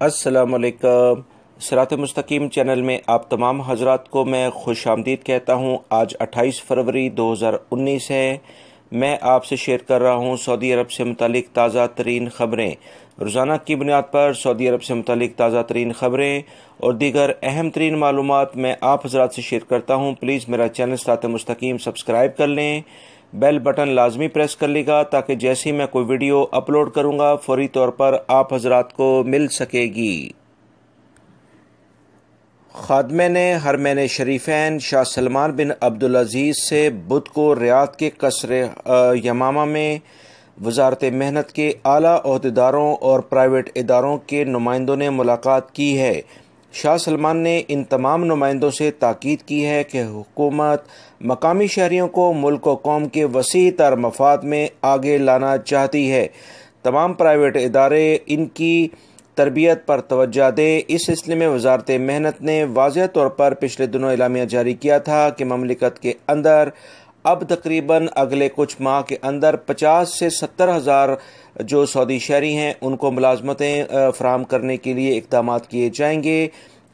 السلام علیکم۔ صراط مستقیم چینل میں آپ تمام حضرات کو میں خوش آمدید کہتا ہوں۔ آج 28 فروری 2019 ہے۔ میں آپ سے شیئر کر رہا ہوں سعودی عرب سے متعلق تازہ ترین خبریں۔ روزانہ کی بنیاد پر سعودی عرب سے متعلق تازہ ترین خبریں اور دیگر اہم ترین معلومات میں آپ حضرات سے شیئر کرتا ہوں۔ پلیز میرا چینل صراط مستقیم سبسکرائب کر لیں، بیل بٹن لازمی پریس کر لے گا تاکہ جیسے ہی میں کوئی ویڈیو اپلوڈ کروں گا فوری طور پر آپ حضرات کو مل سکے گی۔ خادمین حرمین شریفین شاہ سلمان بن عبدالعزیز سے بدھ کو ریاض کے قصر یمامہ میں وزارت محنت کے اعلیٰ عہدیداروں اور پرائیویٹ اداروں کے نمائندوں نے ملاقات کی ہے۔ شاہ سلمان نے ان تمام نمائندوں سے تاکید کی ہے کہ حکومت مقامی شہریوں کو ملک و قوم کے وسیع تر مفاد میں آگے لانا چاہتی ہے۔ تمام پرائیویٹ ادارے ان کی تربیت پر توجہ دیں۔ اس سلسلے میں وزارت محنت نے واضح طور پر پچھلے دنوں اعلامیہ جاری کیا تھا کہ مملکت کے اندر اب تقریباً اگلے کچھ ماہ کے اندر 50 سے 70 ہزار جو سعودی شہری ہیں ان کو ملازمتیں فراہم کرنے کے لیے اقدامات کیے جائیں گے۔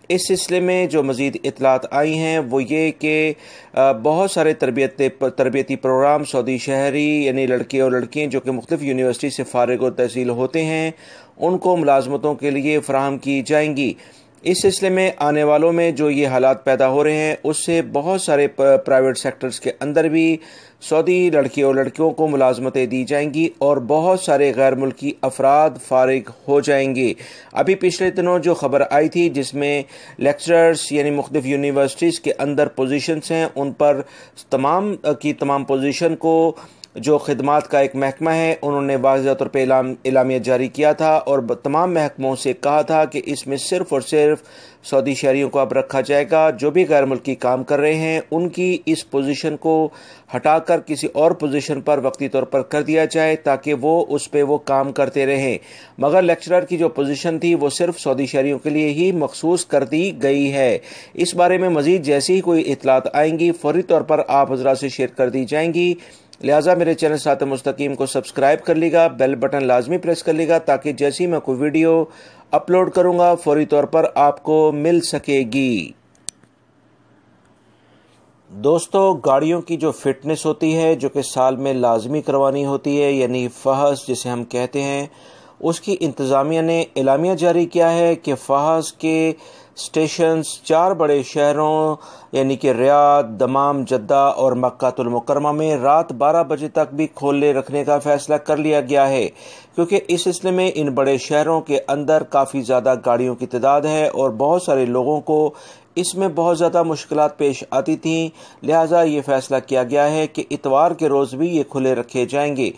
اس سلسلے میں جو مزید اطلاعات آئی ہیں وہ یہ کہ بہت سارے تربیتی پروگرام سعودی شہری یعنی لڑکے اور لڑکیاں جو کہ مختلف یونیورسٹی سے فارغ و تحصیل ہوتے ہیں ان کو ملازمتوں کے لیے فراہم کی جائیں گی۔ اس سلسلے میں آنے والوں میں جو یہ حالات پیدا ہو رہے ہیں اس سے بہت سارے پرائیویٹ سیکٹرز کے اندر بھی سعودی لڑکے اور لڑکیوں کو ملازمتیں دی جائیں گی اور بہت سارے غیر ملکی افراد فارغ ہو جائیں گے۔ ابھی پچھلے دنوں جو خبر آئی تھی جس میں لیکچررز یعنی مختلف یونیورسٹیز کے اندر پوزیشنز ہیں ان پر تمام کی تمام پوزیشن کو جو خدمات کا ایک محکمہ ہے انہوں نے واضح طور پہ اعلامیہ جاری کیا تھا اور تمام محکموں سے کہا تھا کہ اس میں صرف اور صرف سعودی شہریوں کو اب رکھا جائے گا۔ جو بھی غیر ملکی کام کر رہے ہیں ان کی اس پوزیشن کو ہٹا کر کسی اور پوزیشن پر وقتی طور پر کر دیا جائے تاکہ وہ اس پہ وہ کام کرتے رہیں، مگر لیکچرر کی جو پوزیشن تھی وہ صرف سعودی شہریوں کے لیے ہی مخصوص کر دی گئی ہے۔ اس بارے میں مزید جیسی ہی کوئی اطلاعات آئیں گی فوری طور پر آپ حضرات سے شیئر کر دی جائیں گی، لہٰذا میرے چینل صراط مستقیم کو سبسکرائب کر لے گا، بیل بٹن لازمی پریس کر لے گا تاکہ جیسی میں کوئی ویڈیو اپلوڈ کروں گا فوری طور پر آپ کو مل سکے گی۔ دوستو، گاڑیوں کی جو فٹنس ہوتی ہے جو کہ سال میں لازمی کروانی ہوتی ہے یعنی فحص جسے ہم کہتے ہیں، اس کی انتظامیہ نے اعلامیہ جاری کیا ہے کہ فحص کے اسٹیشنز 4 بڑے شہروں یعنی کہ ریاض، دمام، جدہ اور مکہ المکرمہ میں رات 12 بجے تک بھی کھولے رکھنے کا فیصلہ کر لیا گیا ہے، کیونکہ اس سلسلے میں ان بڑے شہروں کے اندر کافی زیادہ گاڑیوں کی تعداد ہے اور بہت سارے لوگوں کو اس میں بہت زیادہ مشکلات پیش آتی تھیں، لہٰذا یہ فیصلہ کیا گیا ہے کہ اتوار کے روز بھی یہ کھلے رکھے جائیں گے۔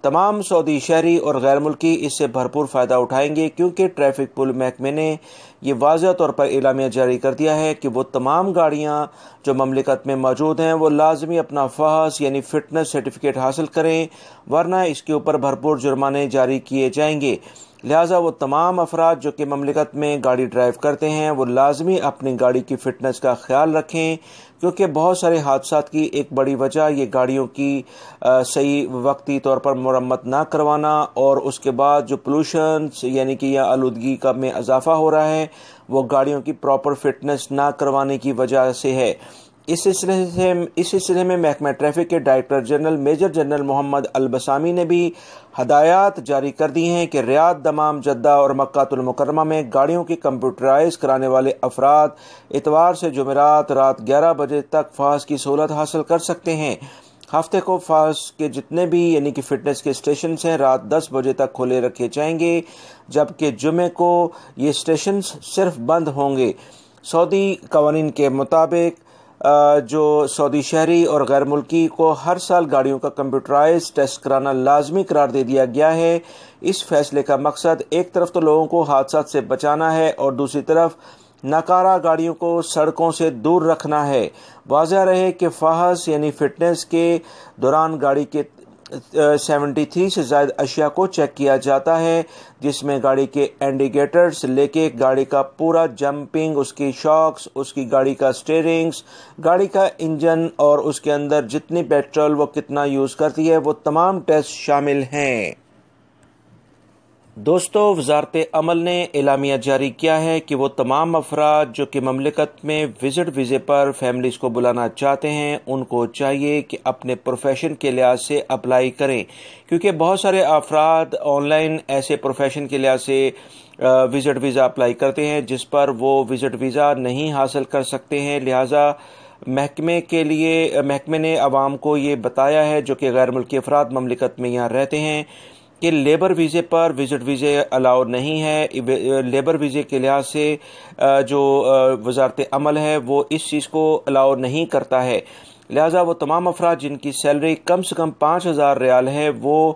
تمام سعودی شہری اور غیر ملکی اس سے بھرپور فائدہ اٹھائیں گے کیونکہ ٹریفک پول محکمے نے یہ واضح طور پر اعلامیہ جاری کر دیا ہے کہ وہ تمام گاڑیاں جو مملکت میں موجود ہیں وہ لازمی اپنا فحص یعنی فٹنس سرٹیفکیٹ حاصل کریں ورنہ اس کے اوپر بھرپور جرمانے جاری کیے جائیں گے۔ لہٰذا وہ تمام افراد جو کہ مملکت میں گاڑی ڈرائیو کرتے ہیں وہ لازمی اپنی گاڑی کی فٹنس کا خیال رکھیں، کیونکہ بہت سارے حادثات کی ایک بڑی وجہ یہ گاڑیوں کی صحیح وقتی طور پر مرمت نہ کروانا اور اس کے بعد جو پولوشن یعنی کہ یہ آلودگی کا میں اضافہ ہو رہا ہے وہ گاڑیوں کی پراپر فٹنس نہ کروانے کی وجہ سے ہے۔ اس سلسلے میں محکمہ ٹریفک کے ڈائریکٹر جنرل میجر جنرل محمد البسامی نے بھی ہدایات جاری کر دی ہیں کہ ریاض، دمام، جدہ اور مکہ المکرمہ میں گاڑیوں کی کمپیوٹرائز کرانے والے افراد اتوار سے جمعرات رات 11 بجے تک فحص کی سہولت حاصل کر سکتے ہیں۔ ہفتے کو فحص کے جتنے بھی یعنی کہ فٹنس کے اسٹیشنز ہیں رات 10 بجے تک کھلے رکھے جائیں گے، جبکہ جمعے کو یہ اسٹیشنز صرف بند ہوں گے۔ سعودی قوانین کے مطابق جو سعودی شہری اور غیر ملکی کو ہر سال گاڑیوں کا کمپیوٹرائز ٹیسٹ کرانا لازمی قرار دے دیا گیا ہے۔ اس فیصلے کا مقصد ایک طرف تو لوگوں کو حادثات سے بچانا ہے اور دوسری طرف ناکارہ گاڑیوں کو سڑکوں سے دور رکھنا ہے۔ واضح رہے کہ فحص یعنی فٹنس کے دوران گاڑی کے 73 سے زائد اشیاء کو چیک کیا جاتا ہے، جس میں گاڑی کے انڈیکیٹر سے لے کے گاڑی کا پورا جمپنگ، اس کی شاکس، اس کی گاڑی کا سٹیئرنگز، گاڑی کا انجن اور اس کے اندر جتنی پیٹرول وہ کتنا یوز کرتی ہے وہ تمام ٹیسٹ شامل ہیں۔ دوستو، وزارت عمل نے اعلامیہ جاری کیا ہے کہ وہ تمام افراد جو کہ مملکت میں وزٹ ویزے پر فیملیز کو بلانا چاہتے ہیں ان کو چاہیے کہ اپنے پروفیشن کے لحاظ سے اپلائی کریں، کیونکہ بہت سارے افراد آن لائن ایسے پروفیشن کے لحاظ سے وزٹ ویزا اپلائی کرتے ہیں جس پر وہ وزٹ ویزا نہیں حاصل کر سکتے ہیں۔ لہٰذا محکمے نے عوام کو یہ بتایا ہے جو کہ غیر ملکی افراد مملکت میں یہاں رہتے ہیں کہ لیبر ویزے پر وزٹ ویزے الاؤ نہیں ہے۔ لیبر ویزے کے لحاظ سے جو وزارت عمل ہے وہ اس چیز کو الاؤ نہیں کرتا ہے۔ لہٰذا وہ تمام افراد جن کی سیلری کم سے کم 5,000 ریال ہے، وہ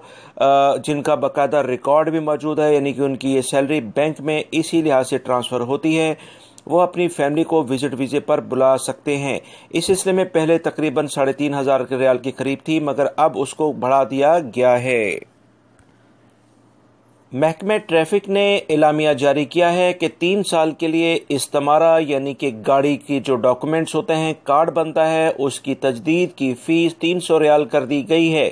جن کا باقاعدہ ریکارڈ بھی موجود ہے، یعنی کہ ان کی یہ سیلری بینک میں اسی لحاظ سے ٹرانسفر ہوتی ہے، وہ اپنی فیملی کو وزٹ ویزے پر بلا سکتے ہیں۔ اس سلسلے میں پہلے تقریباً 3,500 ریال کے قریب تھی، مگر اب اس کو بڑھا دیا گیا ہے۔ محکمہ ٹریفک نے اعلامیہ جاری کیا ہے کہ 3 سال کے لیے استمارہ یعنی کہ گاڑی کی جو ڈاکومنٹس ہوتے ہیں، کارڈ بنتا ہے، اس کی تجدید کی فیس 300 ریال کر دی گئی ہے۔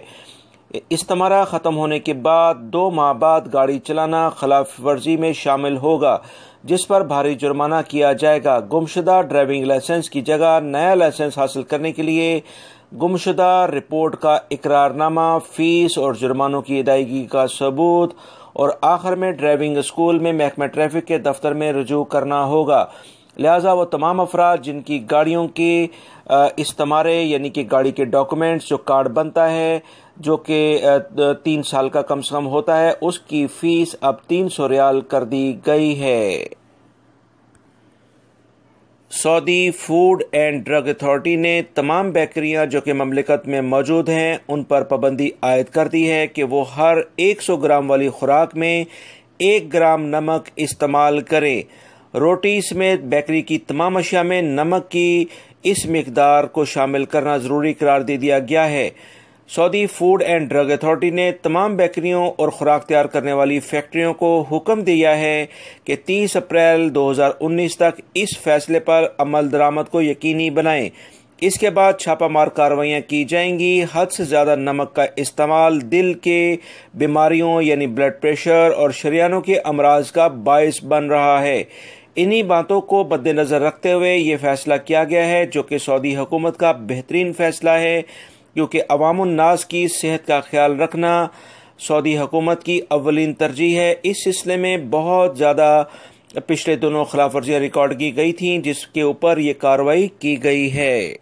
استمارہ ختم ہونے کے بعد 2 ماہ بعد گاڑی چلانا خلاف ورزی میں شامل ہوگا، جس پر بھاری جرمانہ کیا جائے گا۔ گمشدہ ڈرائیونگ لائسنس کی جگہ نیا لائسنس حاصل کرنے کے لیے گمشدہ رپورٹ کا اقرار نامہ، فیس اور جرمانوں کی ادائیگی کا ثبوت، اور آخر میں ڈرائیونگ اسکول میں محکمہ ٹریفک کے دفتر میں رجوع کرنا ہوگا۔ لہٰذا وہ تمام افراد جن کی گاڑیوں کے استمارے یعنی کہ گاڑی کے ڈاکومنٹس جو کارڈ بنتا ہے جو کہ 3 سال کا کم سے کم ہوتا ہے، اس کی فیس اب 300 ریال کر دی گئی ہے۔ سعودی فوڈ اینڈ ڈرگ اتھارٹی نے تمام بیکریاں جو کہ مملکت میں موجود ہیں ان پر پابندی عائد کر دی ہے کہ وہ ہر 100 گرام والی خوراک میں 1 گرام نمک استعمال کریں۔ روٹی سمیت بیکری کی تمام اشیاء میں نمک کی اس مقدار کو شامل کرنا ضروری قرار دے دیا گیا ہے۔ سعودی فوڈ اینڈ ڈرگ اتھارٹی نے تمام بیکریوں اور خوراک تیار کرنے والی فیکٹریوں کو حکم دیا ہے کہ 30 اپریل 2019 تک اس فیصلے پر عمل درآمد کو یقینی بنائیں۔ اس کے بعد چھاپہ مار کارروائیاں کی جائیں گی۔ حد سے زیادہ نمک کا استعمال دل کے بیماریوں یعنی بلڈ پریشر اور شریانوں کے امراض کا باعث بن رہا ہے۔ انہی باتوں کو مد نظر رکھتے ہوئے یہ فیصلہ کیا گیا ہے جو کہ سعودی حکومت کا بہترین فیصلہ ہے، کیونکہ عوام الناس کی صحت کا خیال رکھنا سعودی حکومت کی اولین ترجیح ہے۔ اس سلسلے میں بہت زیادہ پچھلے دنوں خلاف ورزیاں ریکارڈ کی گئی تھیں جس کے اوپر یہ کارروائی کی گئی ہے۔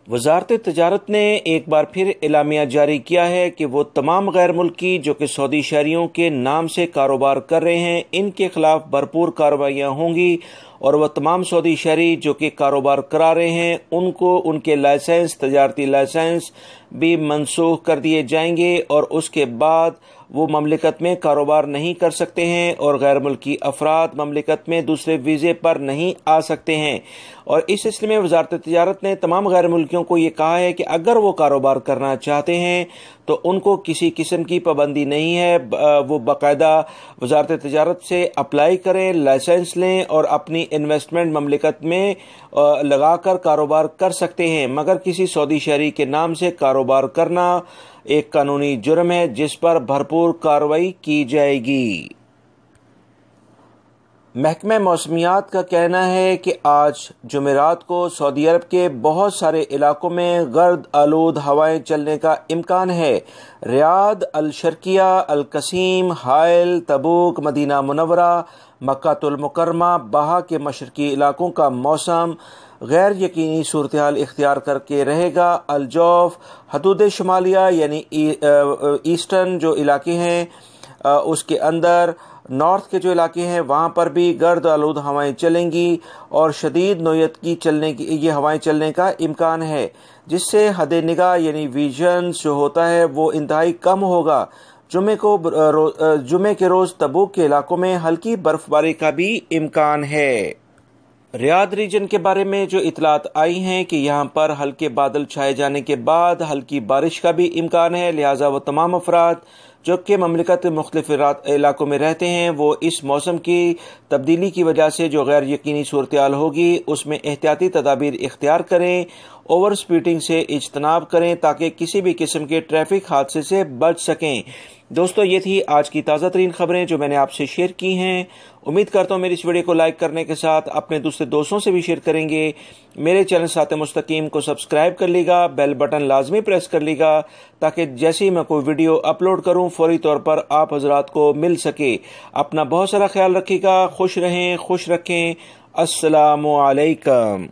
وزارت تجارت نے ایک بار پھر اعلامیہ جاری کیا ہے کہ وہ تمام غیر ملکی جو کہ سعودی شہریوں کے نام سے کاروبار کر رہے ہیں ان کے خلاف بھرپور کارروائیاں ہوں گی، اور وہ تمام سعودی شہری جو کہ کاروبار کرا رہے ہیں ان کو ان کے لائسنس، تجارتی لائسنس بھی منسوخ کر دیے جائیں گے، اور اس کے بعد وہ مملکت میں کاروبار نہیں کر سکتے ہیں، اور غیر ملکی افراد مملکت میں دوسرے ویزے پر نہیں آ سکتے ہیں۔ اور اس سلسلے میں وزارت تجارت نے تمام غیر ملکیوں کو یہ کہا ہے کہ اگر وہ کاروبار کرنا چاہتے ہیں تو ان کو کسی قسم کی پابندی نہیں ہے، وہ باقاعدہ وزارت تجارت سے اپلائی کریں، لائسنس لیں اور اپنی انویسٹمنٹ مملکت میں لگا کر کاروبار کر سکتے ہیں، مگر کسی سعودی شہری کے نام سے کاروبار کرنا ایک قانونی جرم ہے جس پر بھرپور کارروائی کی جائے گی۔ محکمہ موسمیات کا کہنا ہے کہ آج جمعرات کو سعودی عرب کے بہت سارے علاقوں میں گرد آلود ہوائیں چلنے کا امکان ہے۔ ریاض، الشرقیہ، القصیم، حائل، تبوک، مدینہ منورہ، مکہ المکرمہ، بہا کے مشرقی علاقوں کا موسم غیر یقینی صورتحال اختیار کر کے رہے گا۔ الجوف، حدود شمالیہ یعنی ایسٹرن جو علاقے ہیں اس کے اندر، نارتھ کے جو علاقے ہیں وہاں پر بھی گرد آلود ہوائیں چلیں گی اور شدید نوعیت کی یہ ہوائیں چلنے کا امکان ہے، جس سے حد نگاہ یعنی ویژنز جو ہوتا ہے وہ انتہائی کم ہوگا۔ جمعے کے روز تبوک کے علاقوں میں ہلکی برف باری کا بھی امکان ہے۔ ریاض ریجن کے بارے میں جو اطلاعات آئی ہیں کہ یہاں پر ہلکے بادل چھائے جانے کے بعد ہلکی بارش کا بھی امکان ہے، لہٰذا وہ تمام افراد جو کہ مملکت مختلف علاقوں میں رہتے ہیں وہ اس موسم کی تبدیلی کی وجہ سے جو غیر یقینی صورتحال ہوگی اس میں احتیاطی تدابیر اختیار کریں، اوور سپیڈنگ سے اجتناب کریں تاکہ کسی بھی قسم کے ٹریفک حادثے سے بچ سکیں۔ دوستو یہ تھی آج کی تازہ ترین خبریں جو میں نے آپ سے شیئر کی ہیں. امید کرتا ہوں میری اس ویڈیو کو لائک کرنے کے ساتھ اپنے دوسرے دوستوں سے بھی شیئر کریں گے. میرے چینل ساتھ مستقیم کو سبسکرائب کر لیگا, بیل بٹن لازمی پریس کر لیگا تاکہ جیسے ہی میں کوئی ویڈیو اپلوڈ کروں فوری طور پر آپ حضرات کو مل سکے. اپنا بہت سارا خیال رکھیے گا, خوش رہیں, خوش رکھیں. السلام علیکم.